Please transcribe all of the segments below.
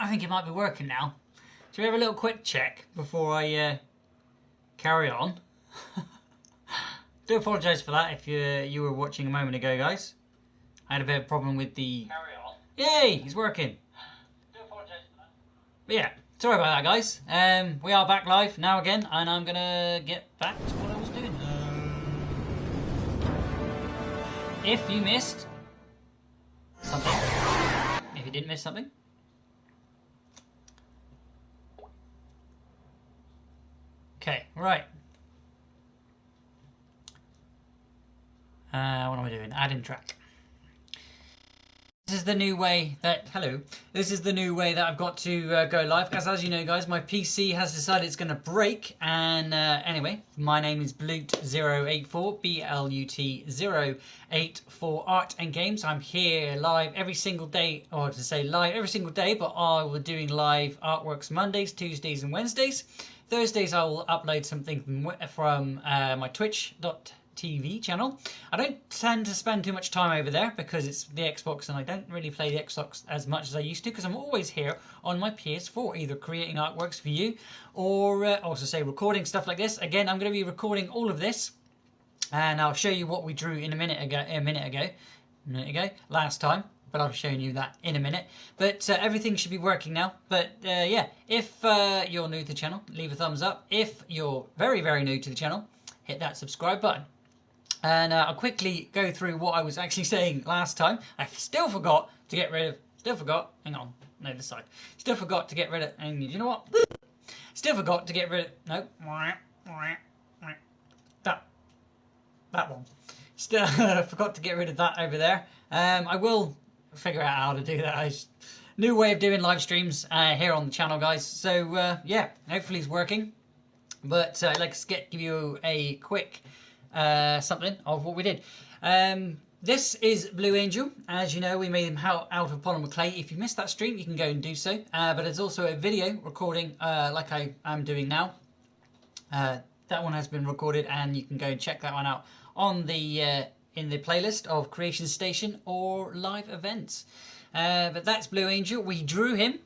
think it might be working now. Should we have a little quick check before I carry on? Do apologise for that if you were watching a moment ago, guys. I had a bit of a problem with the... Carry on. Yay! It's working. Do apologise for that. But yeah, sorry about that, guys. We are back live now again, and I'm going to get back to what I was doing. If you missed something, if you didn't miss something, okay, right. What am I doing? Add in track. This is the new way that, this is the new way that I've got to go live. As you know, guys, my PC has decided it's going to break. And anyway, my name is Blut084, BLUT084 Art and Games. I'm here live every single day, or to say live every single day, but I will doing live artworks Mondays, Tuesdays and Wednesdays. Thursdays I will upload something from my Twitch.tv channel. I don't tend to spend too much time over there because it's the Xbox and I don't really play the Xbox as much as I used to because I'm always here on my PS4 either creating artworks for you or also say recording stuff like this. Again, I'm going to be recording all of this and I'll show you what we drew in a minute ago last time, but I'll show you that in a minute. But everything should be working now. But yeah, if you're new to the channel, leave a thumbs up. If you're very, very new to the channel, hit that subscribe button. And I'll quickly go through what I was actually saying last time. I still forgot to get rid of... hang on. No, this side. Still forgot to get rid of... And you know what? Still forgot to get rid of... No. That one. Still forgot to get rid of that over there. I will figure out how to do that. New way of doing live streams here on the channel, guys. So, yeah. Hopefully it's working. But let's give you a quick... something of what we did. This is Blue Angel. As you know, we made him out of polymer clay. If you missed that stream, you can go and do so. But there's also a video recording like I am doing now. That one has been recorded and you can go and check that one out on the in the playlist of Creation Station or live events. But that's Blue Angel. We drew him.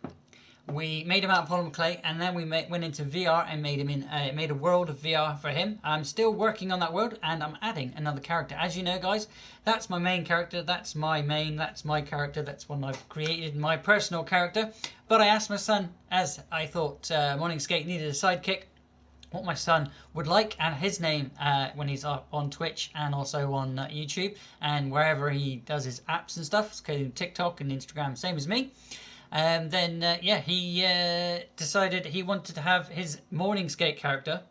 We made him out of polymer clay, and then we went into VR and made him made a world of VR for him. I'm still working on that world, and I'm adding another character. As you know, guys, that's my main character. That's my character. That's one I've created, my personal character. But I asked my son, as I thought Morning Skate needed a sidekick, what my son would like, and his name when he's up on Twitch and also on YouTube and wherever he does his apps and stuff, it's TikTok and Instagram, same as me. And then, yeah, he decided he wanted to have his morning skate character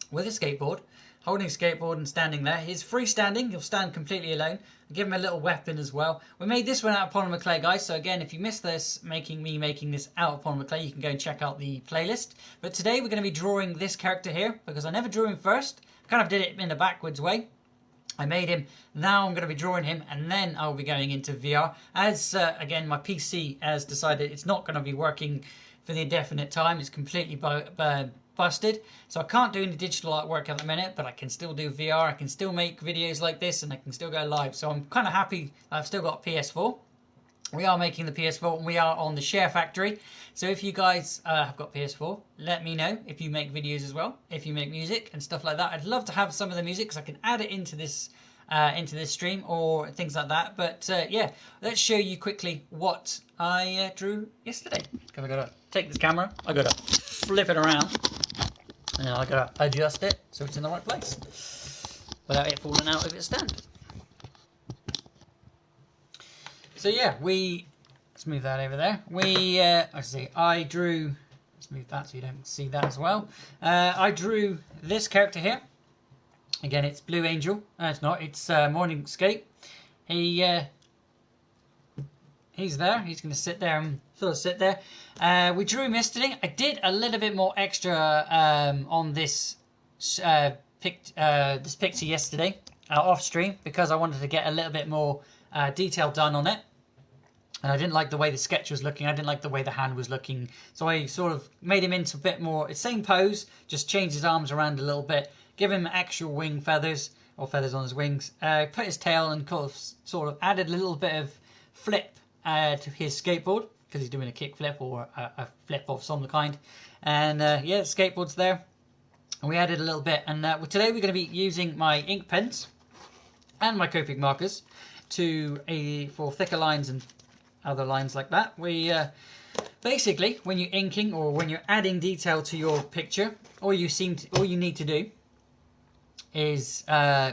with a skateboard, holding a skateboard and standing there. He's freestanding. He'll stand completely alone. I'll give him a little weapon as well. We made this one out of polymer clay, guys. So again, if you missed this, making this out of polymer clay, you can go and check out the playlist. But today we're going to be drawing this character here because I never drew him first. I kind of did it in a backwards way. I made him, now I'm going to be drawing him, and then I'll be going into VR. As, again, my PC has decided it's not going to be working for the indefinite time. It's completely busted. So I can't do any digital artwork at the minute, but I can still do VR. I can still make videos like this, and I can still go live. So I'm kind of happy I've still got a PS4. We are making the PS4, and we are on the Share Factory. So if you guys have got PS4, let me know if you make videos as well, if you make music and stuff like that. I'd love to have some of the music because I can add it into this stream or things like that. But yeah, let's show you quickly what I drew yesterday. Because I gotta take this camera, I gotta flip it around, and I gotta adjust it so it's in the right place without it falling out of its stand. So yeah, let's move that over there. I drew, let's move that so you don't see that as well. I drew this character here. Again, it's Blue Angel. It's not, it's Morning Skate. He's there. He's going to sit there and sort of sit there. We drew him yesterday. I did a little bit more extra on this picture yesterday off stream because I wanted to get a little bit more detail done on it. And I didn't like the way the sketch was looking. I didn't like the way the hand was looking. So I sort of made him into a bit more, same pose, just changed his arms around a little bit, give him actual wing feathers, or feathers on his wings, put his tail and sort of added a little bit of flip to his skateboard. because he's doing a kickflip or a flip of some kind. And yeah, skateboard's there. And we added a little bit. And today we're going to be using my ink pens and my copic markers for thicker lines and other lines like that. We basically, when you're inking or when you're adding detail to your picture, all you need to do is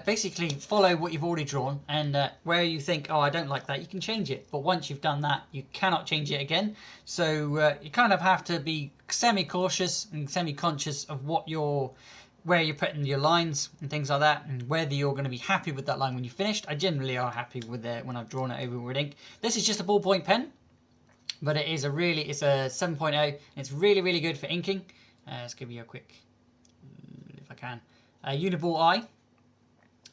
basically follow what you've already drawn, and where you think, oh, I don't like that, you can change it. But once you've done that, you cannot change it again. So you kind of have to be semi-cautious and semi-conscious of where you're putting your lines and things like that, and whether you're going to be happy with that line when you're finished. I generally are happy with it when I've drawn it over with ink. This is just a ballpoint pen, but it's a 7.0, and it's really, really good for inking. Let's give you a quick, if I can. Uniball eye,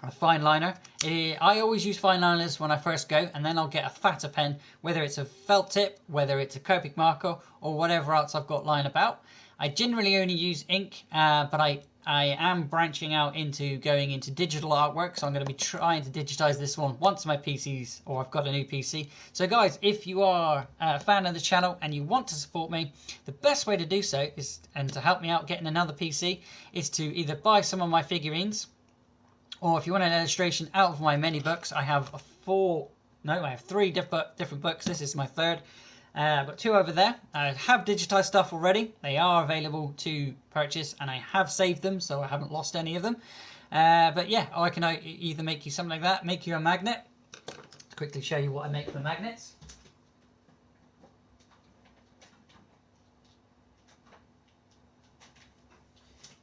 a fine liner. I always use fine liners when I first go, and then I'll get a fatter pen, whether it's a felt tip, whether it's a copic marker, or whatever else I've got lying about. I generally only use ink, but I am branching out into going into digital artwork, so I'm going to be trying to digitize this one once my PC's, or I've got a new PC. So guys, if you are a fan of the channel and you want to support me, the best way to do so and to help me out getting another PC, is to either buy some of my figurines, or if you want an illustration out of my many books, I have three different books. This is my third. I've got two over there. I have digitized stuff already. They are available to purchase, and I have saved them, so I haven't lost any of them. But yeah, I can either make you something like that, make you a magnet. Let's quickly show you what I make for magnets.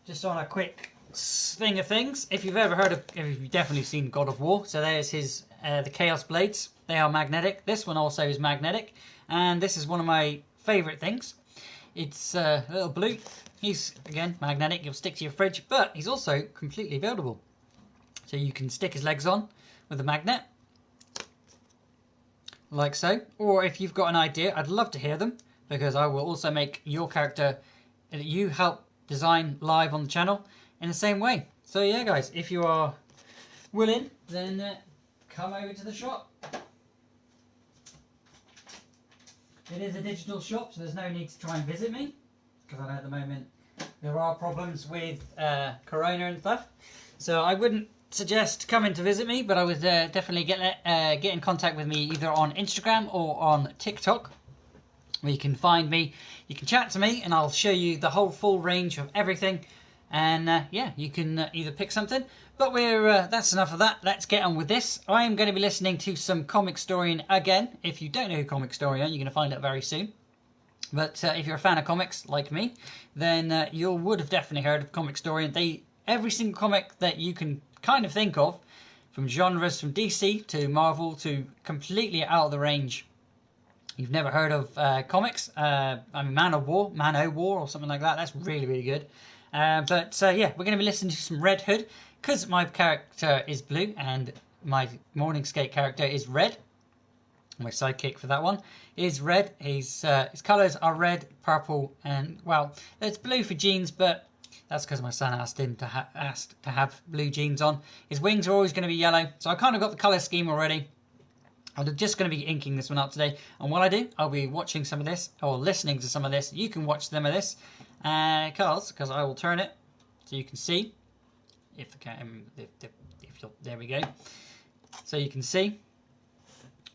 Just on a quick swing of things, if you've definitely seen God of War, so there's the Chaos Blades. They are magnetic. This one also is magnetic. And this is one of my favourite things. It's a little blue. He's, again, magnetic. He'll stick to your fridge, but he's also completely buildable. So you can stick his legs on with a magnet, like so. Or if you've got an idea, I'd love to hear them, because I will also make your character that you help design live on the channel in the same way. So yeah, guys, if you are willing, then come over to the shop. It is a digital shop, so there's no need to try and visit me, because I know at the moment there are problems with Corona and stuff. So I wouldn't suggest coming to visit me, but I would definitely get in contact with me either on Instagram or on TikTok, where you can find me. You can chat to me, and I'll show you the whole full range of everything. And yeah, you can either pick something. But that's enough of that. Let's get on with this. I am going to be listening to some Comic Storian again. If you don't know who Comic Storian are, you're going to find out very soon. But if you're a fan of comics like me, then you would have definitely heard of Comic Storian. Every single comic that you can kind of think of, from genres from DC to Marvel to completely out of the range. You've never heard of comics? I mean, Man O' War or something like that. That's really, really good. But yeah, we're going to be listening to some Red Hood, because my character is blue and my morning skate character is red. My sidekick for that one is red. His colours are red, purple, and, well, it's blue for jeans, but that's because my son asked to have blue jeans on. His wings are always going to be yellow, so I kind of got the colour scheme already. I'm just going to be inking this one out today, and while I do, I'll be watching some of this, or listening to some of this. You can watch some of this, because I will turn it so you can see. If I can, there we go. So you can see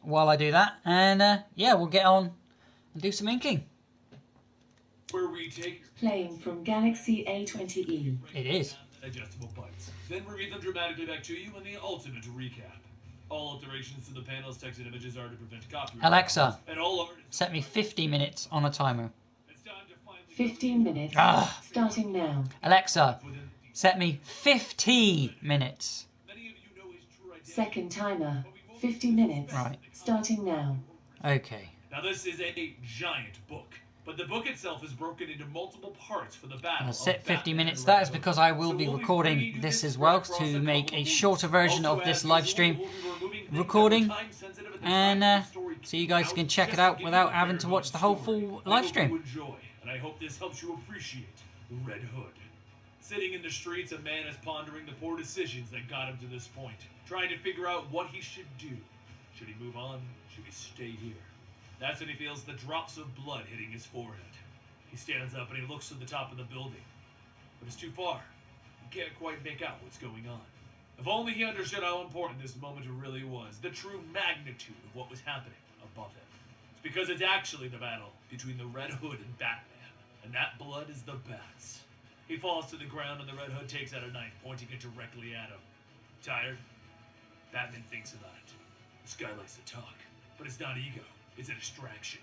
while I do that, and yeah, we'll get on and do some inking. Where we take playing from Galaxy A20e. It is. Adjustable bites. Then we read them dramatically back to you in the ultimate recap. All alterations to the panel's text and images are to prevent copyright. Alexa, and all artists set me 50 minutes on a timer. It's time to finally 15 minutes. Starting now. Alexa, set me 50 minutes. Many of you know his true identity. Second timer. 50 minutes. Right. Starting now. Okay. Now this is a giant book, but the book itself is broken into multiple parts for the battle. I'll set of 50 Batman minutes. and That Red is Hood. because I will So be we'll recording bringing you this as spread well across to a make couple a of shorter weeks. version Also, of this as live usual, stream we'll be removing things that were recording, time-sensitive at the and time the story so came you guys out, can check just it to out give you without a having to Red watch Hood the whole story. full I live hope stream. you enjoy, and I hope this helps you appreciate Red Hood. Sitting in the streets, a man is pondering the poor decisions that got him to this point, trying to figure out what he should do. Should he move on? Should he stay here? That's when he feels the drops of blood hitting his forehead. He stands up and he looks to the top of the building. But it's too far. He can't quite make out what's going on. If only he understood how important this moment really was, the true magnitude of what was happening above him. It's because it's actually the battle between the Red Hood and Batman, and that blood is the Bat's. He falls to the ground and the Red Hood takes out a knife, pointing it directly at him. Tired? Batman thinks about it. This guy likes to talk, but it's not ego, it's a distraction.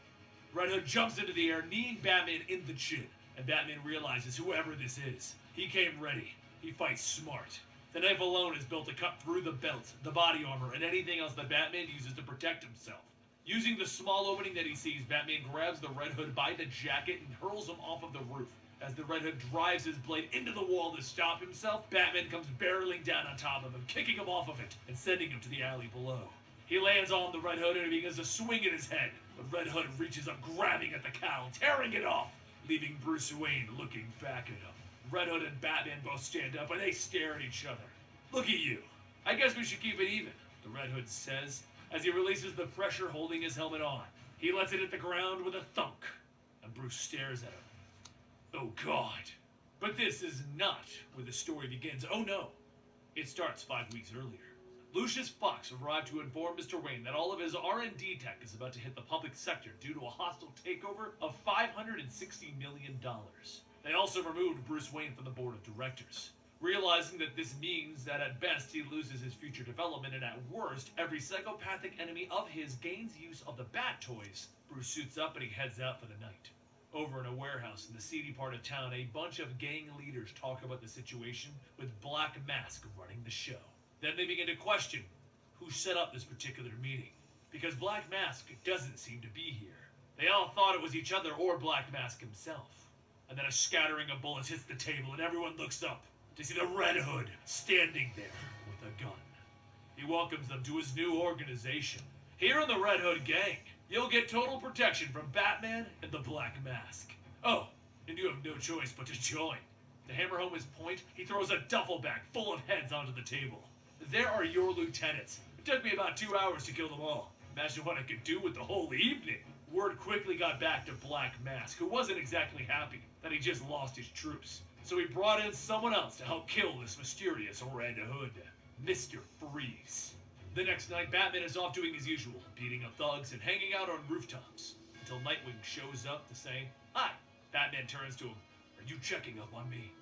Red Hood jumps into the air, kneeing Batman in the chin, and Batman realizes whoever this is, he came ready. He fights smart. The knife alone is built to cut through the belt, the body armor, and anything else that Batman uses to protect himself. Using the small opening that he sees, Batman grabs the Red Hood by the jacket and hurls him off of the roof. As the Red Hood drives his blade into the wall to stop himself, Batman comes barreling down on top of him, kicking him off of it and sending him to the alley below. He lands on the Red Hood and he begins to swing at his head, but Red Hood reaches up, grabbing at the cowl, tearing it off, leaving Bruce Wayne looking back at him. Red Hood and Batman both stand up and they stare at each other. Look at you. I guess we should keep it even, the Red Hood says, as he releases the pressure holding his helmet on. He lets it hit the ground with a thunk, and Bruce stares at him. Oh God. But this is not where the story begins. Oh no. It starts 5 weeks earlier. Lucius Fox arrived to inform Mr. Wayne that all of his R&D tech is about to hit the public sector due to a hostile takeover of $560 million. They also removed Bruce Wayne from the board of directors, realizing that this means that at best he loses his future development and at worst, every psychopathic enemy of his gains use of the Bat Toys. Bruce suits up and he heads out for the night. Over in a warehouse in the seedy part of town, a bunch of gang leaders talk about the situation with Black Mask running the show. Then they begin to question who set up this particular meeting, because Black Mask doesn't seem to be here. They all thought it was each other or Black Mask himself. And then a scattering of bullets hits the table and everyone looks up to see the Red Hood standing there with a gun. He welcomes them to his new organization. Here in the Red Hood gang, you'll get total protection from Batman and the Black Mask. Oh, and you have no choice but to join. To hammer home his point, he throws a duffel bag full of heads onto the table. There are your lieutenants. It took me about 2 hours to kill them all. Imagine what I could do with the whole evening. Word quickly got back to Black Mask, who wasn't exactly happy that he just lost his troops. So he brought in someone else to help kill this mysterious Red Hood, Mr. Freeze. The next night, Batman is off doing his usual, beating up thugs and hanging out on rooftops, until Nightwing shows up to say, "Hi." Batman turns to him, "Are you checking up on me?"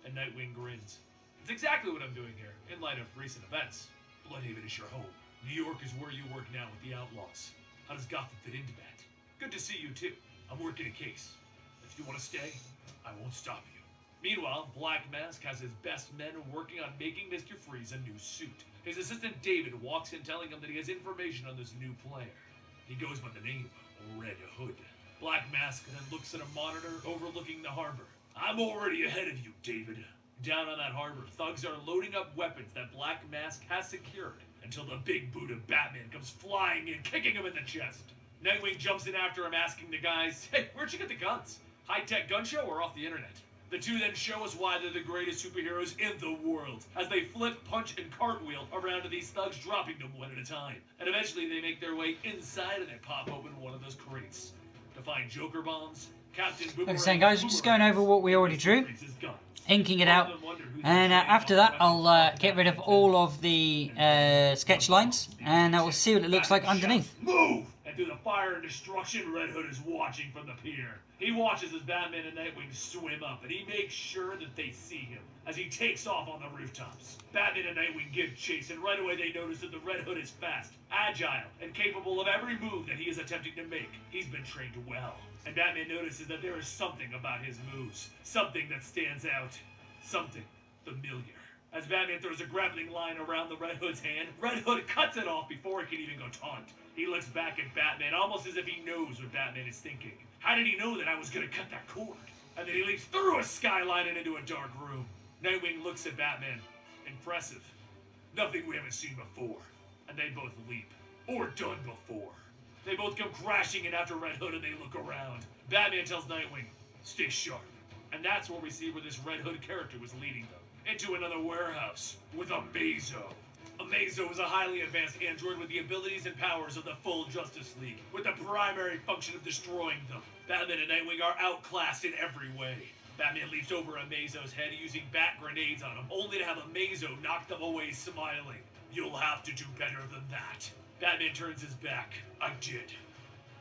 And Nightwing grins. "It's exactly what I'm doing here, in light of recent events. Bloodhaven is your home. New York is where you work now with the Outlaws. How does Gotham fit into that? Good to see you, too. I'm working a case. If you want to stay, I won't stop you." Meanwhile, Black Mask has his best men working on making Mr. Freeze a new suit. His assistant David walks in telling him that he has information on this new player. He goes by the name Red Hood. Black Mask then looks at a monitor overlooking the harbor. "I'm already ahead of you, David." Down on that harbor, thugs are loading up weapons that Black Mask has secured until the big boot of Batman comes flying in, kicking him in the chest. Nightwing jumps in after him, asking the guys, "Hey, where'd you get the guns? High-tech gun show or off the internet?" The two then show us why they're the greatest superheroes in the world, as they flip, punch, and cartwheel around to these thugs, dropping them one at a time. And eventually they make their way inside and they pop open one of those crates to find Joker bombs, Captain Boomerang. Like I was saying, guys, we're just going over what we already drew, inking it out, and after that I'll get rid of all of the sketch lines, and I will see what it looks like underneath. Move! And through the fire and destruction, Red Hood is watching from the pier. He watches as Batman and Nightwing swim up, and he makes sure that they see him as he takes off on the rooftops. Batman and Nightwing give chase, and right away they notice that the Red Hood is fast, agile, and capable of every move that he is attempting to make. He's been trained well. And Batman notices that there is something about his moves, something that stands out, something familiar. As Batman throws a grappling line around the Red Hood's hand, Red Hood cuts it off before it can even go taunt. He looks back at Batman, almost as if he knows what Batman is thinking. How did he know that I was going to cut that cord? And then he leaps through a skyline and into a dark room. Nightwing looks at Batman. Impressive. Nothing we haven't seen before. And they both leap. Or done before. They both come crashing in after Red Hood and they look around. Batman tells Nightwing, "Stay sharp." And that's where we see where this Red Hood character was leading them. Into another warehouse with a Mazo. Amazo is a highly advanced android with the abilities and powers of the full Justice League, with the primary function of destroying them. Batman and Nightwing are outclassed in every way. Batman leaps over Amazo's head using bat grenades on him, only to have Amazo knock them away smiling. You'll have to do better than that. Batman turns his back. I did.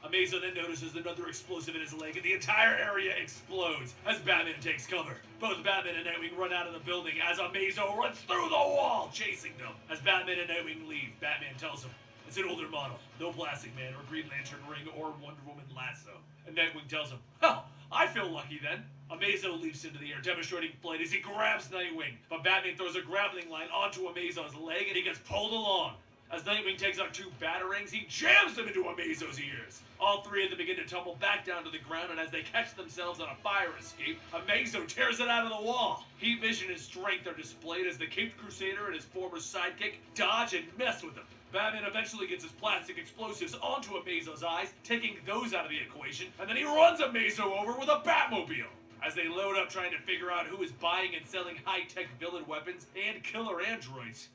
Amazo then notices another explosive in his leg, and the entire area explodes as Batman takes cover. Both Batman and Nightwing run out of the building as Amazo runs through the wall, chasing them. As Batman and Nightwing leave, Batman tells him, it's an older model, no Plastic Man or Green Lantern ring or Wonder Woman lasso. And Nightwing tells him, hell, I feel lucky then. Amazo leaps into the air, demonstrating flight as he grabs Nightwing, but Batman throws a grappling line onto Amazo's leg and he gets pulled along. As Nightwing takes out 2 batarangs, he jams them into Amazo's ears. All 3 of them begin to tumble back down to the ground, and as they catch themselves on a fire escape, Amazo tears it out of the wall. Heat vision and strength are displayed as the Caped Crusader and his former sidekick dodge and mess with him. Batman eventually gets his plastic explosives onto Amazo's eyes, taking those out of the equation, and then he runs Amazo over with a Batmobile. As they load up trying to figure out who is buying and selling high-tech villain weapons and killer androids,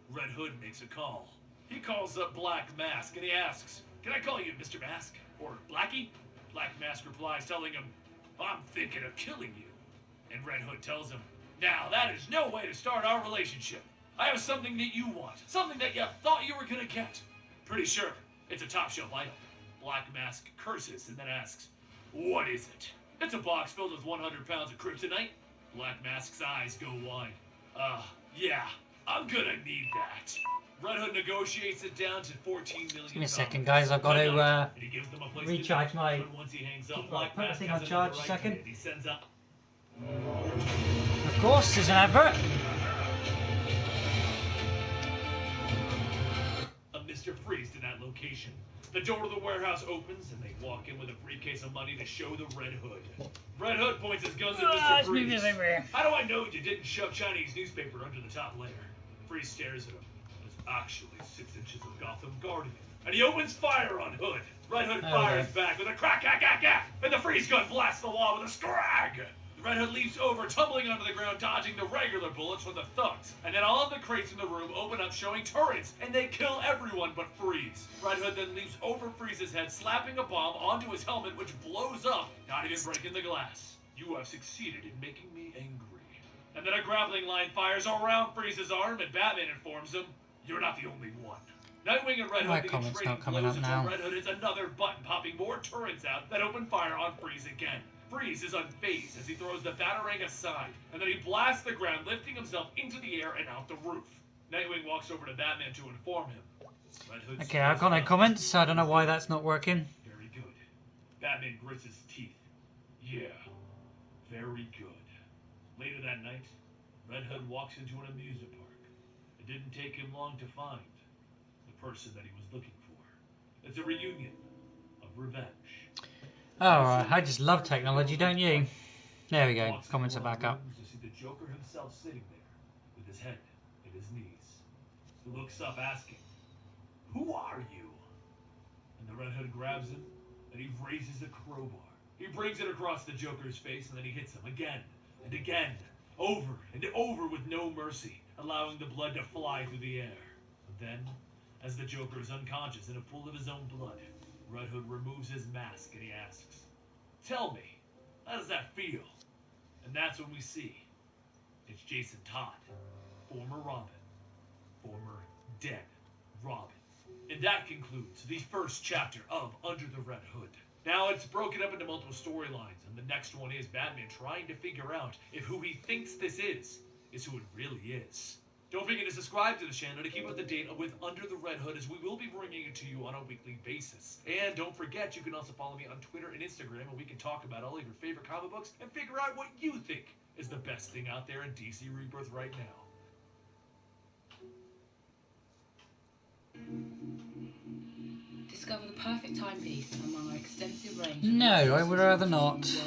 Red Hood makes a call. He calls up Black Mask and he asks, can I call you Mr. Mask? Or Blackie? Black Mask replies, telling him, I'm thinking of killing you. And Red Hood tells him, now that is no way to start our relationship. I have something that you want, something that you thought you were gonna get. Pretty sure it's a top-shelf item. Black Mask curses and then asks, what is it? It's a box filled with 100 pounds of kryptonite. Black Mask's eyes go wide. Yeah, I'm gonna need that. Red Hood negotiates it down to 14 million. Give me a second, guys. I've got to recharge my. Once he hangs up, Right, Black put the Mask thing has on charge a another second. idea. He sends up. Of course, there's an advert. A Mr. Freeze to that location. The door to the warehouse opens and they walk in with a briefcase of money to show the Red Hood. Red Hood points his guns at Mr. Freeze. How do I know you didn't shove Chinese newspaper under the top layer? Freeze stares at him. It's actually 6 inches of Gotham Guardian. And he opens fire on Hood. Red Hood fires back with a crack, and the freeze gun blasts the wall with a scrag. The Red Hood leaps over, tumbling onto the ground, dodging the regular bullets from the thugs. And then all of the crates in the room open up, showing turrets, and they kill everyone but Freeze. Red Hood then leaps over Freeze's head, slapping a bomb onto his helmet, which blows up, not even breaking the glass. You have succeeded in making me angry. And then a grappling line fires around Freeze's arm, and Batman informs him, you're not the only one. Nightwing and Red Hood begin trading blows until Red Hood hits another button, popping more turrets out that open fire on Freeze again. Freeze is unfazed as he throws the batarang aside, and then he blasts the ground, lifting himself into the air and out the roof. Nightwing walks over to Batman to inform him. Red Hood Okay, I've got no comments. I don't know why that's not working. Very good. Batman grits his teeth. Yeah, very good. Later that night, Red Hood walks into an amusement park. It didn't take him long to find the person that he was looking for. It's a reunion of revenge. Alright, I just love technology, don't you? There we go, comments are back up. To see the Joker himself sitting there, with his head at his knees. He looks up asking, who are you? And the Red Hood grabs him, and he raises a crowbar. He brings it across the Joker's face, and then he hits him again and again, over and over with no mercy, allowing the blood to fly through the air. But then, as the Joker is unconscious and a pool of his own blood, Red Hood removes his mask and he asks, tell me, how does that feel? And that's when we see it's Jason Todd, former Robin, former dead Robin. And that concludes the first chapter of Under the Red Hood. Now it's broken up into multiple storylines, and the next one is Batman trying to figure out if who he thinks this is who it really is. Don't forget to subscribe to the channel to keep up to date with Under the Red Hood, as we will be bringing it to you on a weekly basis. And don't forget, you can also follow me on Twitter and Instagram, and we can talk about all of your favorite comic books and figure out what you think is the best thing out there in DC Rebirth right now. Discover the perfect timepiece among our extensive range. No, I would rather not. Just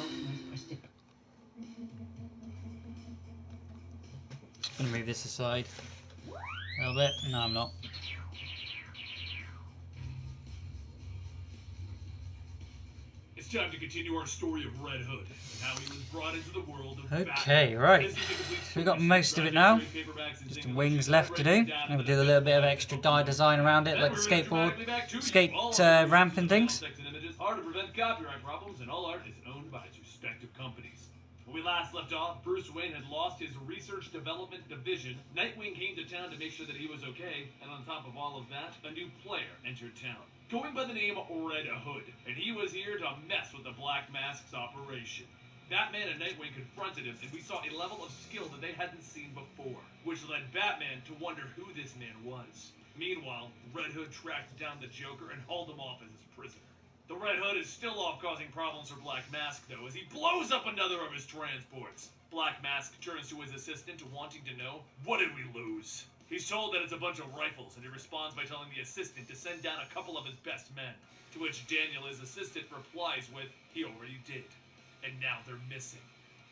gonna move this aside a little bit. No, I'm not. It's time to continue our story of Red Hood and how he was brought into the world of Okay, Batman. right. This is the complete We got story. most of it now. Just the wings left to do. And we'll do a little bit of extra dye design around it, like the skate ramp and things. Hard to prevent copyright problems, and all art is owned by its respective companies. When we last left off, Bruce Wayne had lost his research development division. Nightwing came to town to make sure that he was okay, and on top of all of that, a new player entered town, going by the name Red Hood, and he was here to mess with the Black Mask's operation. Batman and Nightwing confronted him, and we saw a level of skill that they hadn't seen before, which led Batman to wonder who this man was. Meanwhile, Red Hood tracked down the Joker and hauled him off as his prisoner. The Red Hood is still off causing problems for Black Mask, though, as he blows up another of his transports. Black Mask turns to his assistant, wanting to know, what did we lose? He's told that it's a bunch of rifles, and he responds by telling the assistant to send down a couple of his best men, to which Daniel, his assistant, replies with, he already did. And now they're missing.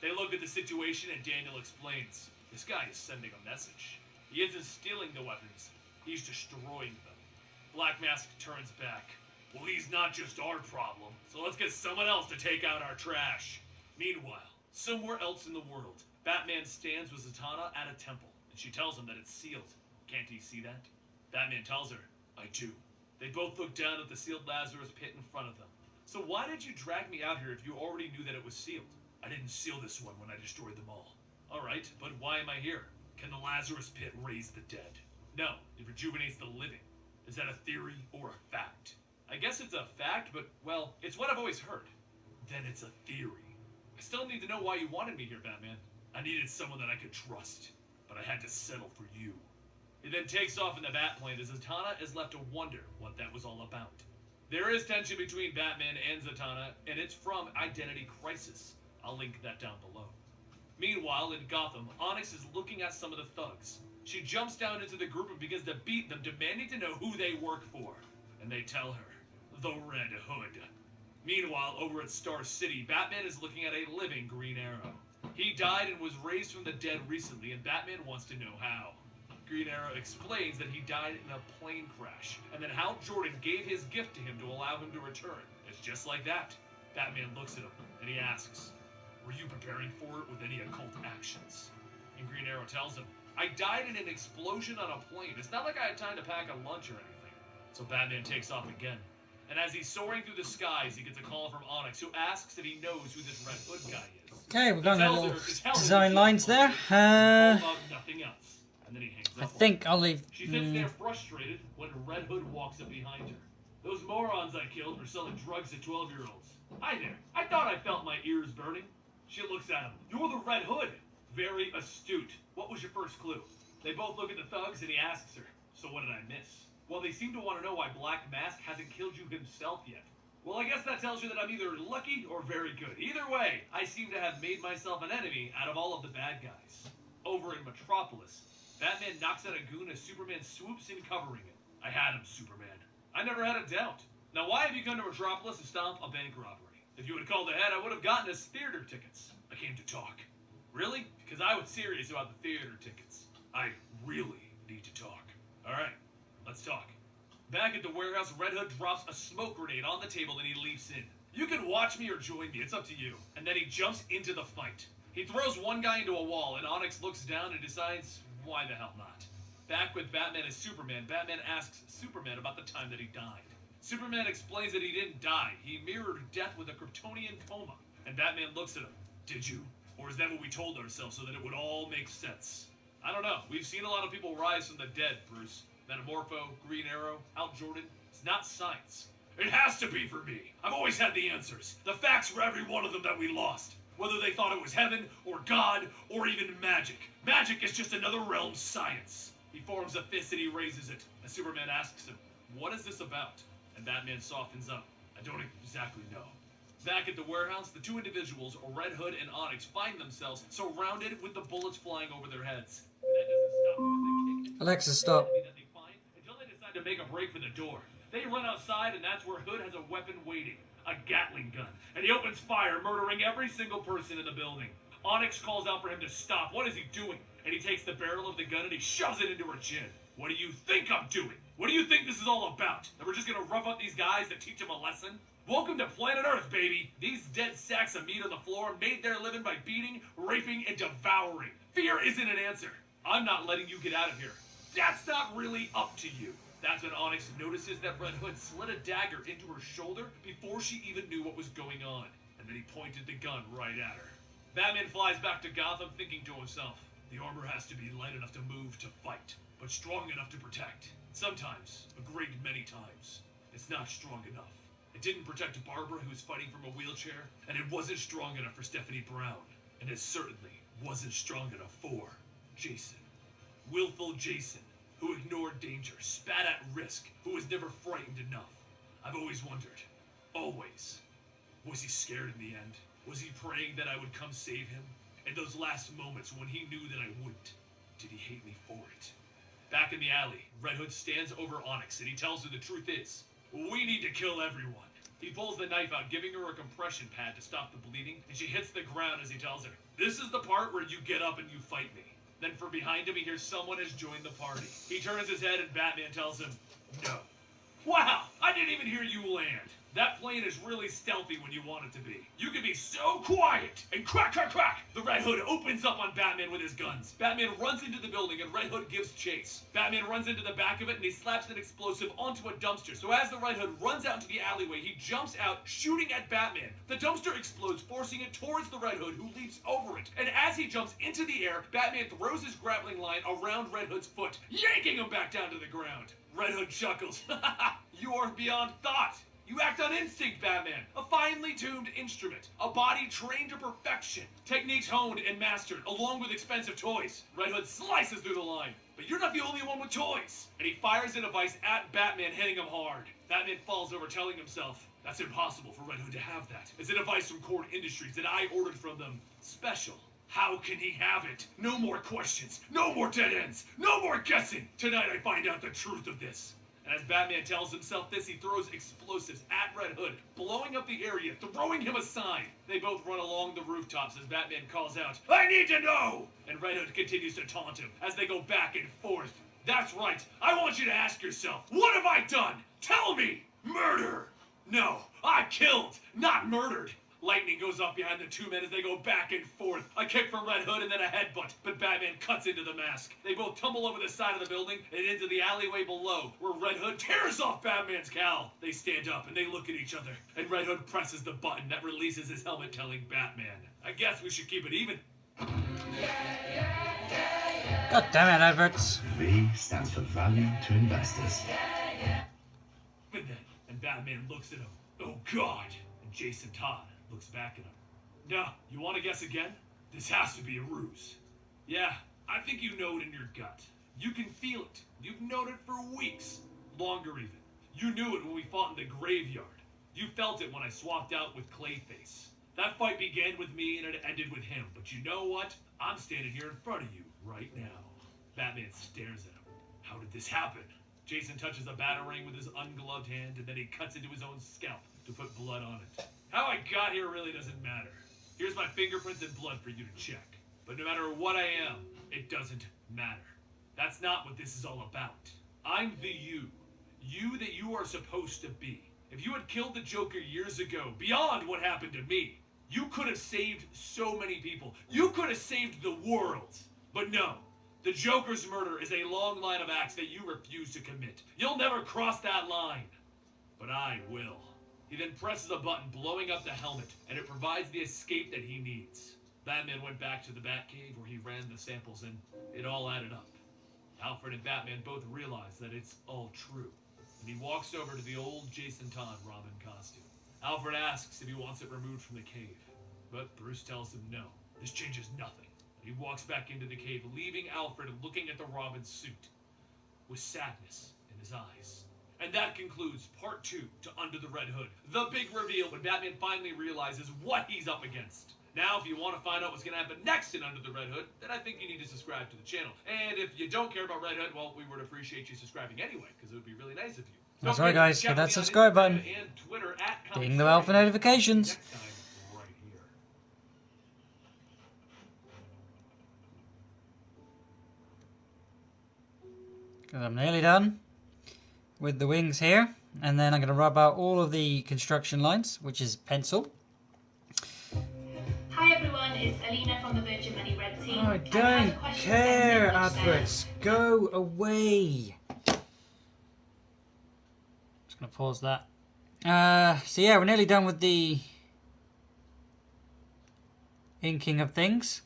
They look at the situation, and Daniel explains, this guy is sending a message. He isn't stealing the weapons, he's destroying them. Black Mask turns back. Well, he's not just our problem, so let's get someone else to take out our trash. Meanwhile, somewhere else in the world, Batman stands with Zatanna at a temple, and she tells him that it's sealed. Can't he see that? Batman tells her, I do. They both look down at the sealed Lazarus pit in front of them. So why did you drag me out here if you already knew that it was sealed? I didn't seal this one when I destroyed them all. Alright, but why am I here? Can the Lazarus pit raise the dead? No, it rejuvenates the living. Is that a theory or a fact? I guess it's a fact, but, well, it's what I've always heard. Then it's a theory. I still need to know why you wanted me here, Batman. I needed someone that I could trust, but I had to settle for you. He then takes off in the Batplane as Zatanna is left to wonder what that was all about. There is tension between Batman and Zatanna, and it's from Identity Crisis. I'll link that down below. Meanwhile, in Gotham, Onyx is looking at some of the thugs. She jumps down into the group and begins to beat them, demanding to know who they work for. And they tell her, the Red Hood. Meanwhile, over at Star City, Batman is looking at a living Green Arrow. He died and was raised from the dead recently, and Batman wants to know how. Green Arrow explains that he died in a plane crash, and that Hal Jordan gave his gift to him to allow him to return. It's just like that. Batman looks at him, and he asks, were you preparing for it with any occult actions? And Green Arrow tells him, I died in an explosion on a plane. It's not like I had time to pack a lunch or anything. So Batman takes off again. And as he's soaring through the skies, he gets a call from Onyx, who asks if he knows who this Red Hood guy is. Okay, we've got a little her design lines there. Nothing else. And then he hangs I up think I'll leave. She sits there frustrated when Red Hood walks up behind her. Those morons I killed were selling drugs to 12-year-olds. Hi there. I thought I felt my ears burning. She looks at him. You're the Red Hood. Very astute. What was your first clue? They both look at the thugs and he asks her, so what did I miss? Well, they seem to want to know why Black Mask hasn't killed you himself yet. Well, I guess that tells you that I'm either lucky or very good. Either way, I seem to have made myself an enemy out of all of the bad guys. Over in Metropolis, Batman knocks out a goon as Superman swoops in covering him. I had him, Superman. I never had a doubt. Now, why have you come to Metropolis to stomp a bank robbery? If you had called ahead, I would have gotten us theater tickets. I came to talk. Really? Because I was serious about the theater tickets. I really need to talk. Alright, let's talk. Back at the warehouse, Red Hood drops a smoke grenade on the table and he leaps in. You can watch me or join me, it's up to you. And then he jumps into the fight. He throws one guy into a wall and Onyx looks down and decides, why the hell not? Back with Batman as Superman, Batman asks Superman about the time that he died. Superman explains that he didn't die. He mirrored death with a Kryptonian coma. And Batman looks at him. Did you? Or is that what we told ourselves so that it would all make sense? I don't know. We've seen a lot of people rise from the dead, Bruce. Metamorpho, Green Arrow, Hal Jordan. It's not science. It has to be for me. I've always had the answers. The facts for every one of them that we lost. Whether they thought it was heaven, or God, or even magic. Magic is just another realm's science. He forms a fist and he raises it. And Superman asks him, what is this about? And Batman softens up. I don't exactly know. Back at the warehouse, the two individuals, Red Hood and Onyx, find themselves surrounded with the bullets flying over their heads. That doesn't stop them as they kick Alexa, stop. that they find until they decide to make a break for the door. They run outside, and that's where Hood has a weapon waiting, a Gatling gun, and he opens fire, murdering every single person in the building. Onyx calls out for him to stop. What is he doing? And he takes the barrel of the gun and he shoves it into her chin. What do you think I'm doing? What do you think this is all about? That we're just gonna rough up these guys to teach them a lesson? Welcome to planet Earth, baby. These dead sacks of meat on the floor made their living by beating, raping, and devouring. Fear isn't an answer. I'm not letting you get out of here. That's not really up to you. That's when Onyx notices that Red Hood slid a dagger into her shoulder before she even knew what was going on, and then he pointed the gun right at her. Batman flies back to Gotham thinking to himself, the armor has to be light enough to move to fight, but strong enough to protect. Sometimes, a great many times, it's not strong enough. It didn't protect Barbara, who was fighting from a wheelchair, and it wasn't strong enough for Stephanie Brown, and it certainly wasn't strong enough for Jason. Willful Jason, who ignored danger, spat at risk, who was never frightened enough. I've always wondered. Always. Was he scared in the end? Was he praying that I would come save him? In those last moments when he knew that I wouldn't, did he hate me for it? Back in the alley, Red Hood stands over Onyx and he tells her the truth is, we need to kill everyone. He pulls the knife out, giving her a compression pad to stop the bleeding, and she hits the ground as he tells her, this is the part where you get up and you fight me. Then from behind him he hears someone has joined the party. He turns his head and Batman tells him, no. Wow, I didn't even hear you land. That plane is really stealthy when you want it to be. You can be so quiet! And crack, crack, crack! The Red Hood opens up on Batman with his guns. Batman runs into the building and Red Hood gives chase. Batman runs into the back of it and he slaps an explosive onto a dumpster. So as the Red Hood runs out into the alleyway, he jumps out, shooting at Batman. The dumpster explodes, forcing it towards the Red Hood, who leaps over it. And as he jumps into the air, Batman throws his grappling line around Red Hood's foot, yanking him back down to the ground. Red Hood chuckles. You are beyond thought. You act on instinct, Batman. A finely tuned instrument. A body trained to perfection. Techniques honed and mastered, along with expensive toys. Red Hood slices through the line. But you're not the only one with toys. And he fires a device at Batman, hitting him hard. Batman falls over, telling himself, that's impossible for Red Hood to have that. It's a device from Cord Industries that I ordered from them. Special. How can he have it? No more questions. No more dead ends. No more guessing. Tonight I find out the truth of this. And as Batman tells himself this, he throws explosives at Red Hood, blowing up the area, throwing him aside. They both run along the rooftops as Batman calls out, I need to know! And Red Hood continues to taunt him as they go back and forth. That's right. I want you to ask yourself, what have I done? Tell me! Murder! No, I killed, not murdered. Lightning goes off behind the two men as they go back and forth. A kick from Red Hood and then a headbutt, but Batman cuts into the mask. They both tumble over the side of the building and into the alleyway below, where Red Hood tears off Batman's cowl. They stand up and they look at each other, and Red Hood presses the button that releases his helmet, telling Batman, I guess we should keep it even. God damn it, adverts. V stands for value to investors. And Batman looks at him. Oh God! And Jason Todd looks back at him. No, you want to guess again? This has to be a ruse. Yeah, I think you know it in your gut. You can feel it. You've known it for weeks. Longer even. You knew it when we fought in the graveyard. You felt it when I swapped out with Clayface. That fight began with me and it ended with him. But you know what? I'm standing here in front of you right now. Batman stares at him. How did this happen? Jason touches a batarang with his ungloved hand and then he cuts into his own scalp to put blood on it. How I got here really doesn't matter. Here's my fingerprints and blood for you to check. But no matter what I am, it doesn't matter. That's not what this is all about. I'm the you. You that you are supposed to be. If you had killed the Joker years ago, beyond what happened to me, you could have saved so many people. You could have saved the world. But no. The Joker's murder is a long line of acts that you refuse to commit. You'll never cross that line. But I will. He then presses a button, blowing up the helmet, and it provides the escape that he needs. Batman went back to the Batcave where he ran the samples, and it all added up. Alfred and Batman both realize that it's all true. And he walks over to the old Jason Todd Robin costume. Alfred asks if he wants it removed from the cave. But Bruce tells him no. This changes nothing. He walks back into the cave, leaving Alfred looking at the Robin suit with sadness in his eyes. And that concludes part 2 to Under the Red Hood. The big reveal when Batman finally realizes what he's up against. Now, if you want to find out what's going to happen next in Under the Red Hood, then I think you need to subscribe to the channel. And if you don't care about Red Hood, well, we would appreciate you subscribing anyway, because it would be really nice of you. That's right, guys. Hit that subscribe button. Ding the bell for notifications. Next time, right here. Because I'm nearly done with the wings here. and then I'm going to rub out all of the construction lines, which is pencil. Hi everyone, it's Alina from the Virgin Money Red Team. I don't care, adverts. Go away. Just going to pause that. So yeah, we're nearly done with the inking of things.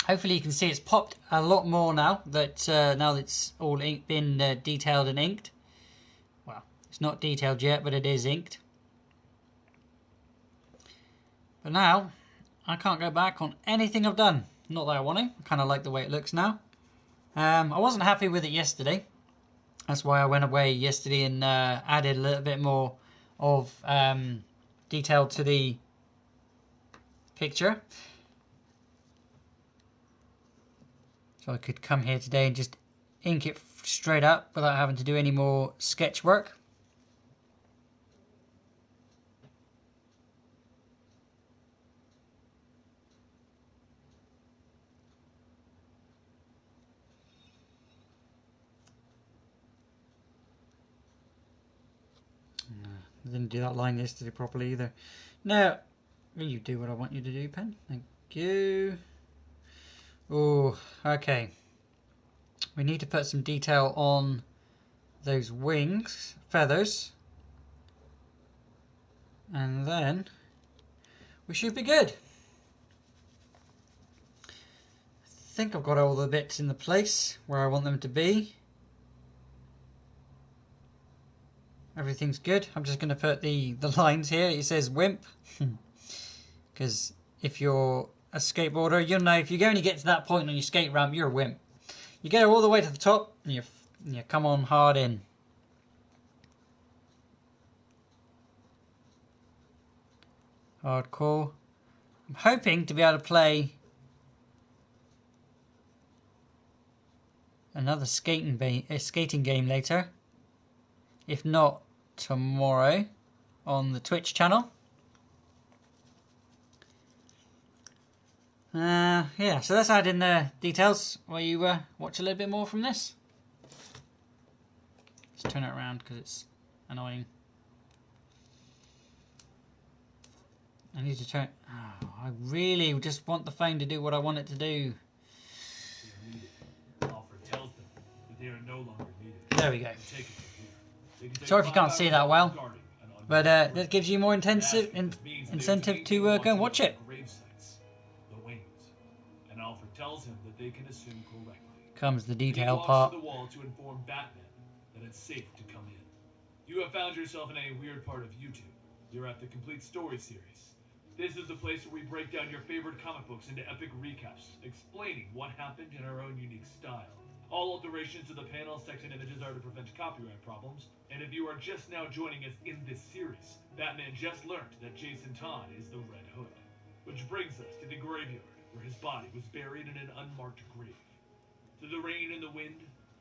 Hopefully you can see it's popped a lot more now that it's all been detailed and inked. Well, it's not detailed yet, but it is inked. But now I can't go back on anything I've done. Not that I want to. I kind of like the way it looks now. I wasn't happy with it yesterday. That's why I went away yesterday and added a little bit more of detail to the picture. So I could come here today and just ink it straight up without having to do any more sketch work. I didn't do that line yesterday properly either. Now, you do what I want you to do, pen. Thank you. Oh, okay. We need to put some detail on those wings, feathers. And then we should be good. I think I've got all the bits in the place where I want them to be. Everything's good. I'm just going to put the lines here. It says wimp. Because if you're a skateboarder, you'll know if you only get to that point on your skate ramp, you're a wimp. You get all the way to the top and you come on hard in. Hardcore. I'm hoping to be able to play another skating game later. If not, tomorrow on the Twitch channel. Yeah, so let's add in the details while you watch a little bit more from this. Let's turn it around because it's annoying. I need to turn. Oh, I really just want the phone to do what I want it to do. Alfred tells them that they are no longer needed. There we go. Sorry if you can't see that well, but that gives you more incentive to go and watch it. The wings. And Alfred tells him that they can assume correctly. Comes the detail he walks part. to the wall to inform Batman that it's safe to come in. You have found yourself in a weird part of YouTube. You're at the Complete Story series. This is the place where we break down your favorite comic books into epic recaps, explaining what happened in our own unique style. All alterations to the panels, text, and images are to prevent copyright problems. And if you are just now joining us in this series, Batman just learned that Jason Todd is the Red Hood. Which brings us to the graveyard, where his body was buried in an unmarked grave. Through the rain and the wind,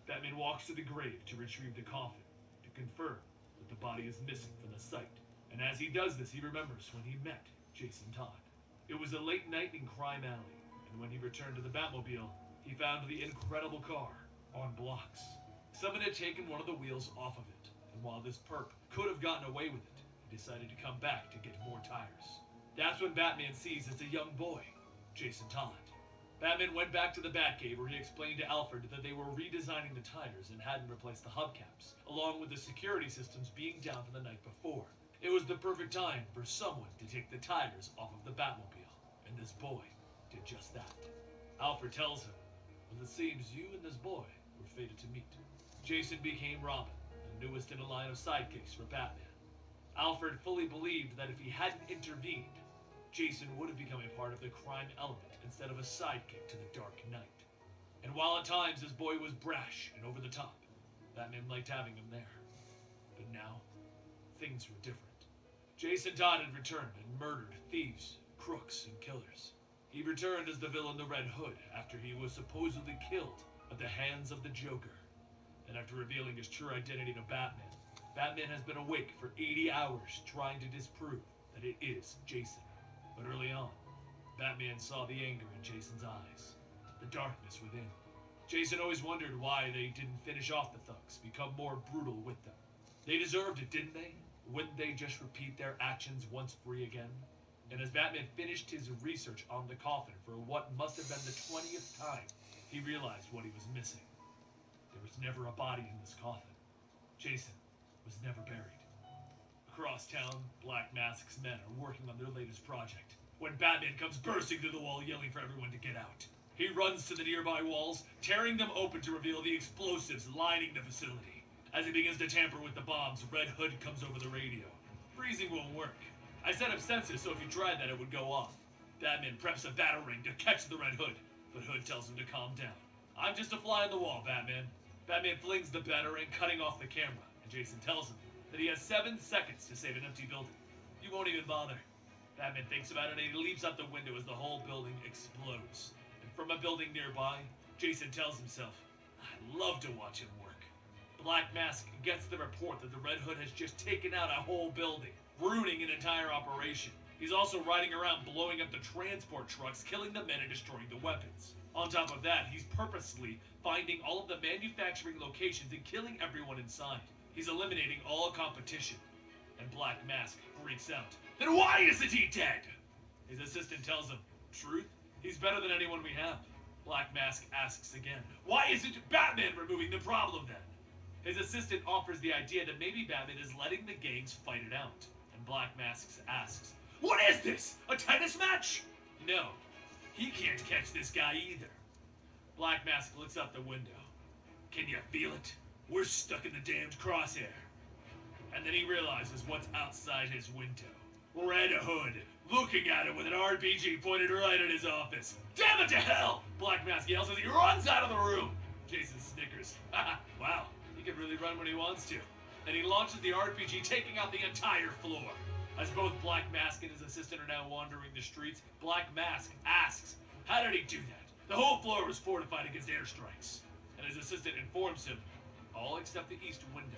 Batman walks to the grave to retrieve the coffin, to confirm that the body is missing from the site. And as he does this, he remembers when he met Jason Todd. It was a late night in Crime Alley, and when he returned to the Batmobile, he found the incredible car on blocks. Someone had taken one of the wheels off of it, and while this perp could have gotten away with it, he decided to come back to get more tires. That's when Batman sees as a young boy, Jason Todd. Batman went back to the Batcave where he explained to Alfred that they were redesigning the tires and hadn't replaced the hubcaps, along with the security systems being down from the night before. It was the perfect time for someone to take the tires off of the Batmobile, and this boy did just that. Alfred tells him, well, it seems you and this boy were fated to meet. Jason became Robin, the newest in a line of sidekicks for Batman. Alfred fully believed that if he hadn't intervened, Jason would have become a part of the crime element instead of a sidekick to the Dark Knight. And while at times this boy was brash and over the top, Batman liked having him there. But now, things were different. Jason Todd had returned and murdered thieves, crooks, and killers. He returned as the villain the Red Hood after he was supposedly killed at the hands of the Joker. And after revealing his true identity to Batman, Batman has been awake for 80 hours trying to disprove that it is Jason. But early on, Batman saw the anger in Jason's eyes, the darkness within. Jason always wondered why they didn't finish off the thugs, become more brutal with them. They deserved it, didn't they? Wouldn't they just repeat their actions once free again? And as Batman finished his research on the coffin for what must have been the 20th time, he realized what he was missing. There was never a body in this coffin. Jason was never buried. Across town, Black Mask's men are working on their latest project, when Batman comes bursting through the wall yelling for everyone to get out. He runs to the nearby walls, tearing them open to reveal the explosives lining the facility. As he begins to tamper with the bombs, Red Hood comes over the radio. Freezing won't work. I set up sensors so if you tried that it would go off. Batman preps a battering to catch the Red Hood, but Hood tells him to calm down. I'm just a fly on the wall, Batman. Batman flings the battering, cutting off the camera, and Jason tells him that he has 7 seconds to save an empty building. You won't even bother. Batman thinks about it and he leaps out the window as the whole building explodes. And from a building nearby, Jason tells himself, I'd love to watch him work. Black Mask gets the report that the Red Hood has just taken out a whole building, ruining an entire operation. He's also riding around blowing up the transport trucks, killing the men and destroying the weapons. On top of that, he's purposely finding all of the manufacturing locations and killing everyone inside. He's eliminating all competition. And Black Mask freaks out. Then why isn't he dead? His assistant tells him, truth? He's better than anyone we have. Black Mask asks again, why isn't Batman removing the problem then? His assistant offers the idea that maybe Batman is letting the gangs fight it out. And Black Mask asks, what is this? A tennis match? No, he can't catch this guy either. Black Mask looks out the window. Can you feel it? We're stuck in the damned crosshair. And then he realizes what's outside his window. Red Hood, looking at him with an RPG pointed right at his office. Damn it to hell! Black Mask yells as he runs out of the room. Jason snickers. Wow, he can really run when he wants to. And he launches the RPG, taking out the entire floor. As both Black Mask and his assistant are now wandering the streets, Black Mask asks, how did he do that? The whole floor was fortified against airstrikes. And his assistant informs him, all except the east window.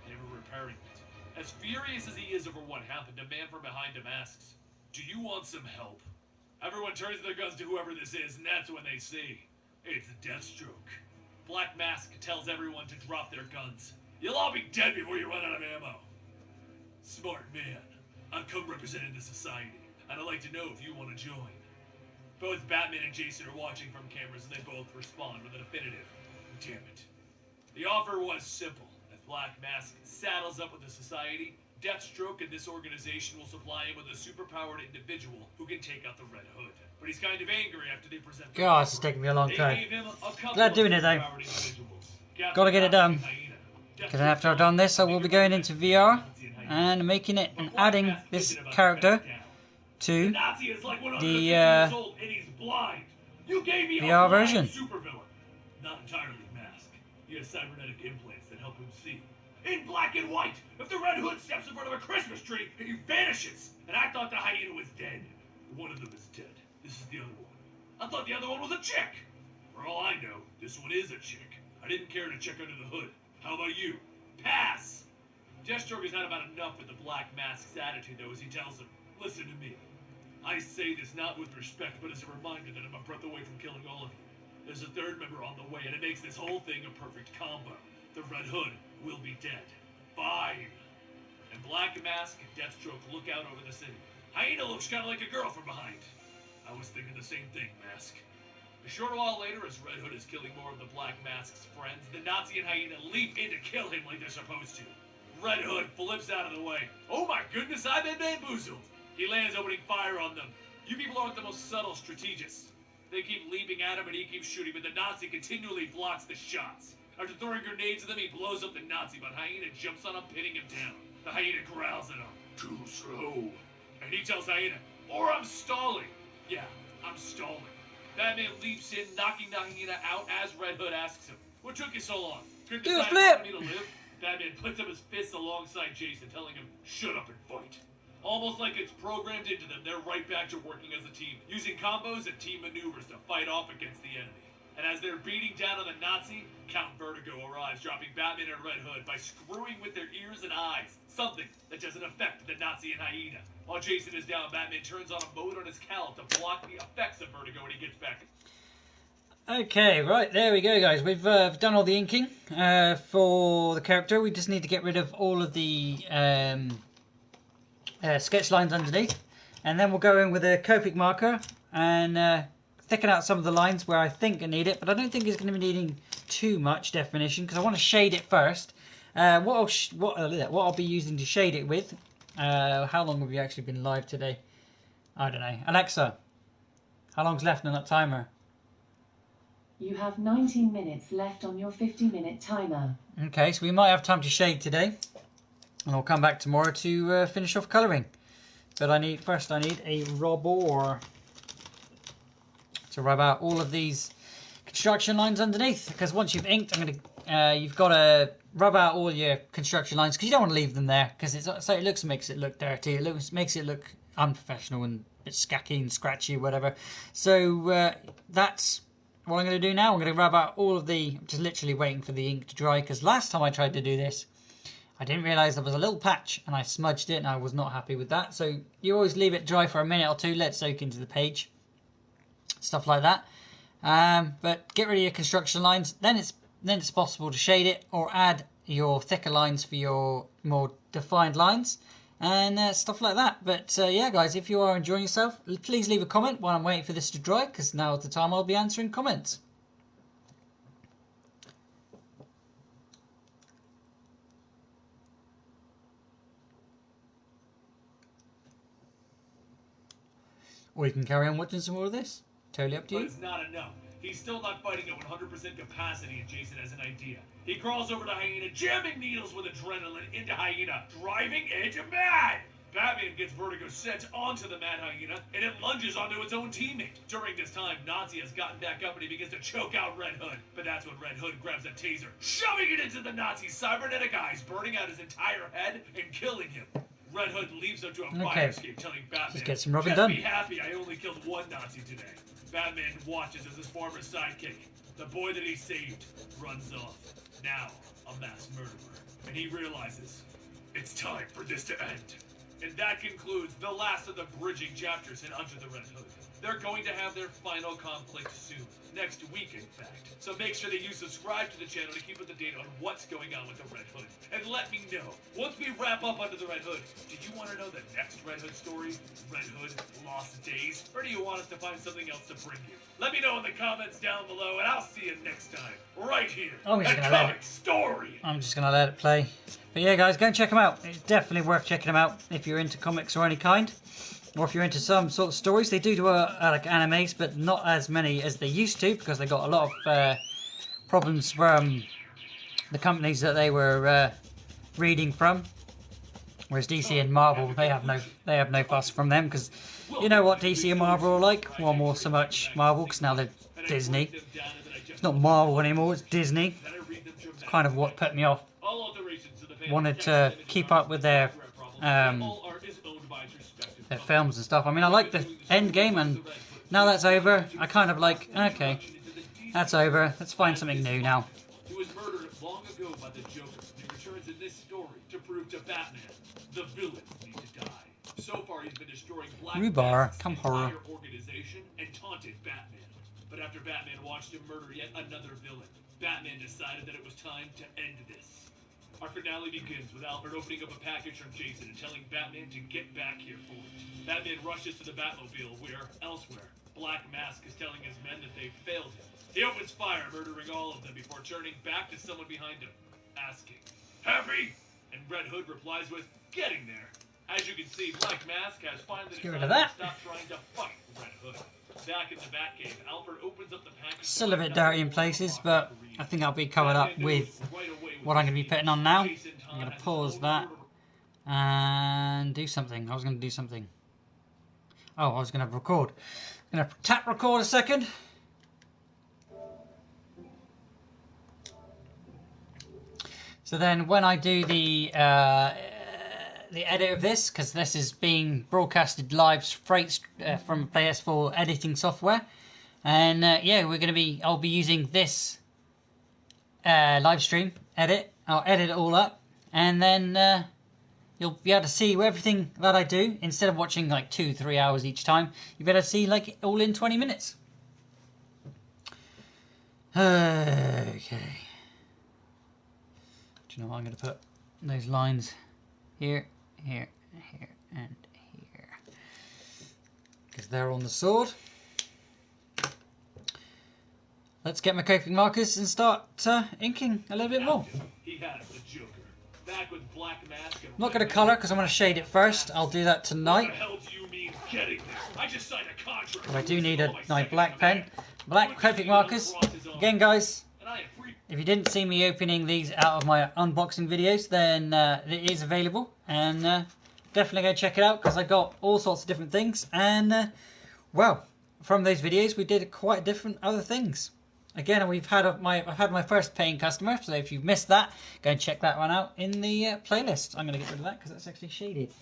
They were repairing it. As furious as he is over what happened, a man from behind him asks, do you want some help? Everyone turns their guns to whoever this is, and that's when they see it's Deathstroke. Black Mask tells everyone to drop their guns. You'll all be dead before you run out of ammo. Smart man. I've come representing the society, and I'd like to know if you want to join. Both Batman and Jason are watching from cameras, and they both respond with a definitive, damn it. The offer was simple. If Black Mask saddles up with the society, Deathstroke and this organization will supply him with a superpowered individual who can take out the Red Hood. But he's kind of angry after they present the God, it's taking me a long They time. gave him a couple Glad of doing it though. superpowered individuals. Gotta get it done. Hyena. Because after I've done this, I will be going into VR and making it and adding this character to The Nazi is like 150 the years old and he's blind. You gave me VR a blind version. supervillain. Not entirely Mask. He has cybernetic implants that help him see. In black and white. If the Red Hood steps in front of a Christmas tree, he vanishes. And I thought the hyena was dead. One of them is dead. This is the other one. I thought the other one was a chick. For all I know, this one is a chick. I didn't care to check under the hood. How about you? Pass! Deathstroke has had about enough with the Black Mask's attitude, though, as he tells him, listen to me. I say this not with respect, but as a reminder that I'm a breath away from killing all of you. There's a third member on the way, and it makes this whole thing a perfect combo. The Red Hood will be dead. Fine. And Black Mask and Deathstroke look out over the city. Hyena looks kind of like a girl from behind. I was thinking the same thing, Mask. A short while later, as Red Hood is killing more of the Black Mask's friends, the Nazi and Hyena leap in to kill him like they're supposed to. Red Hood flips out of the way. Oh my goodness, I've been bamboozled. He lands opening fire on them. You people aren't the most subtle strategists. They keep leaping at him and he keeps shooting, but the Nazi continually blocks the shots. After throwing grenades at them, he blows up the Nazi, but Hyena jumps on him, pinning him down. The Hyena growls at him. Too slow. And he tells Hyena, or I'm stalling. Yeah, I'm stalling. Batman leaps in, knocking Hyena out as Red Hood asks him, what took you so long? Couldn't Do a decide flip. for me to live? Batman puts up his fists alongside Jason, telling him, shut up and fight. Almost like it's programmed into them, they're right back to working as a team, using combos and team maneuvers to fight off against the enemy. And as they're beating down on the Nazi, Count Vertigo arrives, dropping Batman and Red Hood by screwing with their ears and eyes, something that doesn't affect the Nazi and Hyena. While Jason is down, Batman turns on a mode on his cowl to block the effects of Vertigo when he gets back. Okay, right, there we go, guys. We've done all the inking for the character. We just need to get rid of all of the sketch lines underneath. And then we'll go in with a copic marker and thicken out some of the lines where I think I need it. But I don't think it's going to be needing too much definition because I want to shade it first. What I'll be using to shade it with. How long have you actually been live today? I don't know. Alexa, how long's left on that timer? You have 19 minutes left on your 50-minute timer. Okay, so we might have time to shade today. And I'll come back tomorrow to finish off colouring. But I need a rubber to rub out all of these construction lines underneath. Because once you've inked, you've got to rub out all your construction lines because you don't want to leave them there because it makes it look dirty. It makes it look unprofessional and a bit scacky and scratchy, whatever. So that's what I'm going to do now. I'm going to rub out all of the... just literally waiting for the ink to dry because last time I tried to do this, I didn't realise there was a little patch and I smudged it and I was not happy with that. So you always leave it dry for a minute or two, let it soak into the page. Stuff like that. But get rid of your construction lines. Then it's possible to shade it or add your thicker lines for your more defined lines. And stuff like that. But yeah, guys, if you are enjoying yourself, please leave a comment while I'm waiting for this to dry, because now at the time I'll be answering comments. Or you can carry on watching some more of this. Totally up to you. But it's not enough. He's still not fighting at 100% capacity, and Jason has an idea. He crawls over to Hyena, jamming needles with adrenaline into Hyena, driving it mad! Batman gets Vertigo sent onto the Mad Hyena, and it lunges onto its own teammate. During this time, Nazi has gotten back up and he begins to choke out Red Hood. But that's when Red Hood grabs a taser, shoving it into the Nazi's cybernetic eyes, burning out his entire head and killing him. Red Hood leaves him to a fire escape, telling Batman, just get some rubbing done. Be happy, I only killed one Nazi today. Batman watches as his former sidekick, the boy that he saved, runs off. Now, a mass murderer. And he realizes, it's time for this to end. And that concludes the last of the bridging chapters in Under the Red Hood. They're going to have their final conflict soon. Next week, in fact. So make sure that you subscribe to the channel to keep up to date on what's going on with the Red Hood. And let me know, once we wrap up Under the Red Hood, did you want to know the next Red Hood story? Red Hood Lost Days? Or do you want us to find something else to bring you? Let me know in the comments down below, and I'll see you next time. Right here at Comic Story. I'm just going to let it play. But yeah, guys, go and check them out. It's definitely worth checking them out if you're into comics or any kind. Or if you're into some sort of stories. They do like animes, but not as many as they used to, because they got a lot of problems from the companies that they were reading from. Whereas DC and Marvel, they have no fuss from them, because you know what DC and Marvel are like. Well, more so much Marvel, because now they're Disney. It's not Marvel anymore, it's Disney. It's kind of what put me off. Wanted to keep up with their films and stuff. I mean, I like the end game, and now that's over, I kind of like, okay, that's over, let's find something new now. He was murdered long ago by the Joker. He returns in this story to prove to Batman the villains need to die. So far, he's been destroying Black Mask's entire organization and taunted Batman. But after Batman watched him murder yet another villain, Batman decided that it was time to end this. Our finale begins with Alfred opening up a package from Jason and telling Batman to get back here for it. Batman rushes to the Batmobile where, elsewhere, Black Mask is telling his men that they failed him. He opens fire, murdering all of them before turning back to someone behind him, asking, "Happy?" And Red Hood replies with, "Getting there." As you can see, Black Mask has finally decided to stop trying to fight Red Hood. Back in the Batcave, Alfred opens up the package. Still a bit dirty in places, but I think I'll be covered up with what I'm going to be putting on now. I'm going to pause that and do something. I was going to do something. Oh, I was going to record. I'm going to tap record a second. So then when I do the edit of this, because this is being broadcasted live straight from PS4 editing software, and yeah, I'll be using this live stream edit. I'll edit it all up, and then you'll be able to see everything that I do instead of watching like 2-3 hours each time. You'll be able to see like all in 20 minutes. Okay. Do you know what I'm going to put those lines here, here, here, and here, because they're on the sword. Let's get my copic markers and start inking a little bit more. He has the Joker. Back with black mask and I'm not going to colour because I'm going to shade it first. I'll do that What tonight. the hell do you mean getting there? I just signed a contract. But I do need a my nice second black pen. command. Black copic markers. Again, guys, And I am free. if you didn't see me opening these out of my unboxing videos, then it is available. And definitely go check it out because I got all sorts of different things. And, well, from those videos, we did quite different other things. Again, I've had my first paying customer, so if you've missed that, go and check that one out in the playlist. I'm going to get rid of that because that's actually shaded.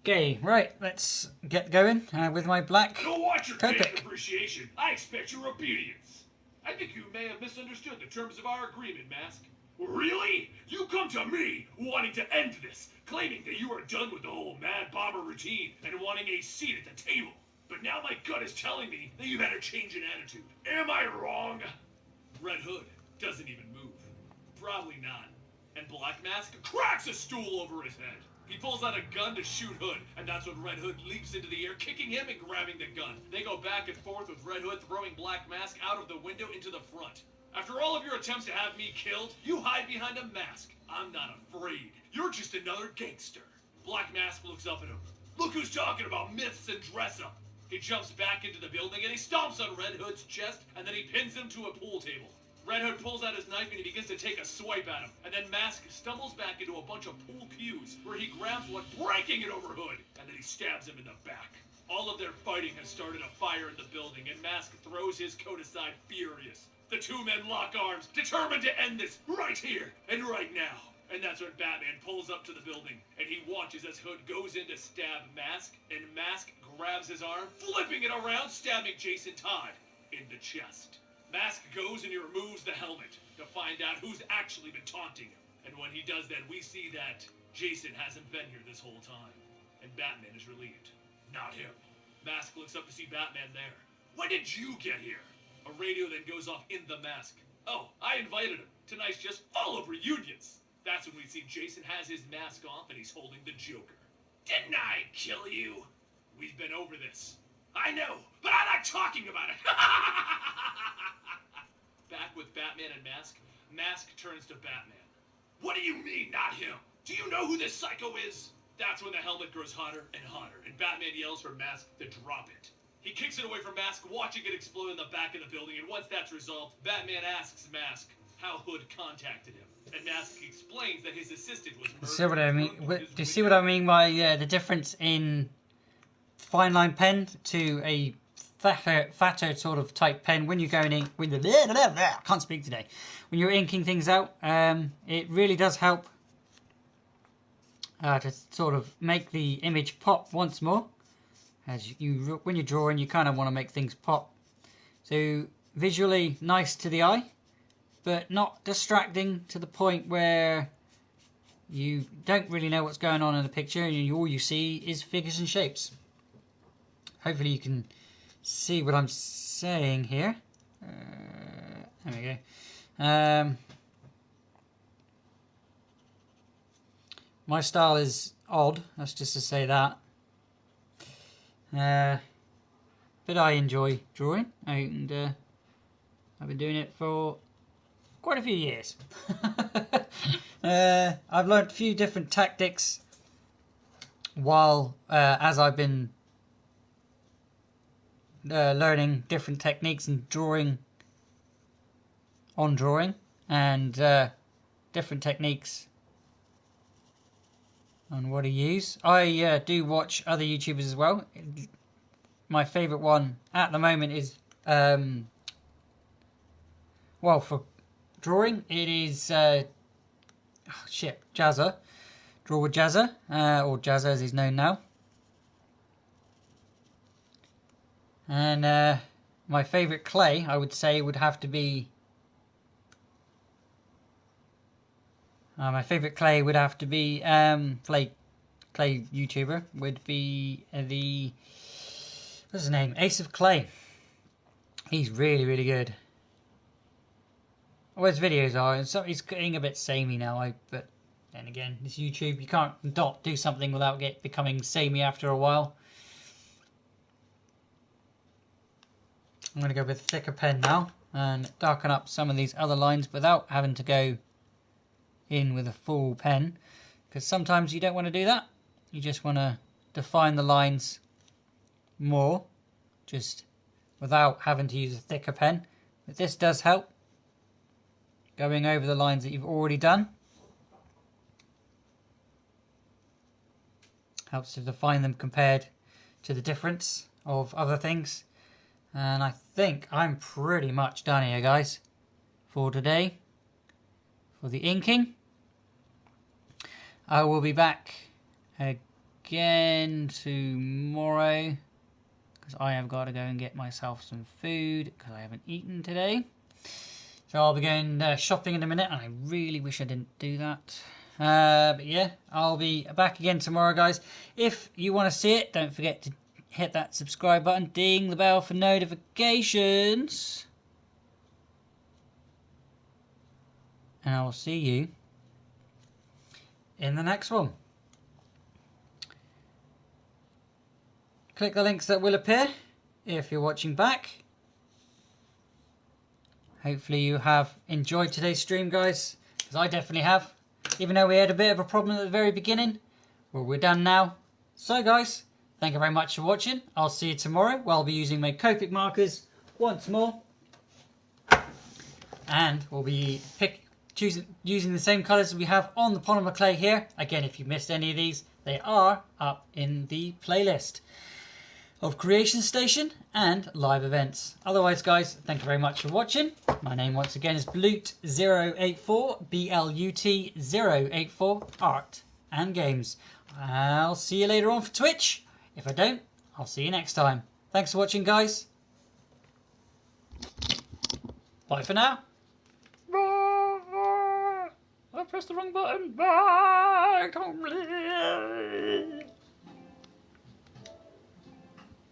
Okay, right, let's get going with my black Go watch your day of copic. appreciation. I expect your obedience. I think you may have misunderstood the terms of our agreement, Mask. Really? You come to me wanting to end this, claiming that you are done with the whole Mad Bomber routine and wanting a seat at the table. But now my gut is telling me that you better change an attitude. Am I wrong? Red Hood doesn't even move. Probably not. And Black Mask cracks a stool over his head. He pulls out a gun to shoot Hood, and that's when Red Hood leaps into the air, kicking him and grabbing the gun. They go back and forth with Red Hood throwing Black Mask out of the window into the front. After all of your attempts to have me killed, you hide behind a mask. I'm not afraid. You're just another gangster. Black Mask looks up at him. Look who's talking about myths and dress-up. He jumps back into the building and he stomps on Red Hood's chest, and then he pins him to a pool table. Red Hood pulls out his knife and he begins to take a swipe at him, and then Mask stumbles back into a bunch of pool cues where he grabs one, breaking it over Hood, and then he stabs him in the back. All of their fighting has started a fire in the building, and Mask throws his coat aside furious. The two men lock arms, determined to end this right here and right now. And that's when Batman pulls up to the building, and he watches as Hood goes in to stab Mask, and Mask grabs his arm, flipping it around, stabbing Jason Todd in the chest. Mask goes and he removes the helmet to find out who's actually been taunting him. And when he does that, we see that Jason hasn't been here this whole time, and Batman is relieved. Not him. Mask looks up to see Batman there. When did you get here? A radio then goes off in the Mask. Oh, I invited him. Tonight's just full of reunions. That's when we see Jason has his mask off and he's holding the Joker. Didn't I kill you? We've been over this. I know, but I like talking about it. Back with Batman and Mask, Mask turns to Batman. What do you mean, not him? Do you know who this psycho is? That's when the helmet grows hotter and hotter, and Batman yells for Mask to drop it. He kicks it away from Mask, watching it explode in the back of the building, and once that's resolved, Batman asks Mask how Hood contacted him. And Mask explains that his assistant was murdered. See what I mean? Do you see what I mean by the difference in fine line pen to a fatter sort of type pen when you're going in? I can't speak today. When you're inking things out, it really does help to sort of make the image pop once more. As when you're drawing, you kind of want to make things pop. So visually nice to the eye, but not distracting to the point where you don't really know what's going on in the picture and all you see is figures and shapes. Hopefully you can see what I'm saying here. There we go. My style is odd, that's just to say that. But I enjoy drawing, and I've been doing it for quite a few years. I've learned a few different tactics while as I've been learning different techniques and drawing and different techniques on what to use. I do watch other YouTubers as well. My favourite one at the moment is well, for drawing it is Jazza. Draw with Jazza, or Jazza as he's known now. And my favourite clay, I would say, would have to be clay YouTuber would be what's his name? Ace of Clay. He's really, really good. Well, his videos are, and so he's getting a bit samey now. But then again, it's YouTube. You can't not do something without becoming samey after a while. I'm going to go with a thicker pen now and darken up some of these other lines without having to go in with a full pen, because sometimes you don't want to do that. You just want to define the lines more just without having to use a thicker pen. But this does help, going over the lines that you've already done. Helps to define them compared to the difference of other things. And I think I'm pretty much done here, guys, for today, for the inking. I will be back again tomorrow, because I have got to go and get myself some food, because I haven't eaten today. So I'll be going shopping in a minute, and I really wish I didn't do that. But yeah, I'll be back again tomorrow, guys. If you want to see it, don't forget to hit that subscribe button, ding the bell for notifications, and I will see you in the next one. Click the links that will appear if you're watching back. Hopefully you have enjoyed today's stream, guys, because I definitely have. Even though we had a bit of a problem at the very beginning, well, we're done now. So guys, thank you very much for watching. I'll see you tomorrow, where I'll be using my copic markers once more, and we'll be using the same colours we have on the polymer clay here. Again, if you missed any of these, they are up in the playlist of Creation Station and live events. Otherwise, guys, thank you very much for watching. My name once again is Blut084, BLUT084, Art and Games. I'll see you later on for Twitch. If I don't, I'll see you next time. Thanks for watching, guys. Bye for now. I pressed the wrong button. Bye.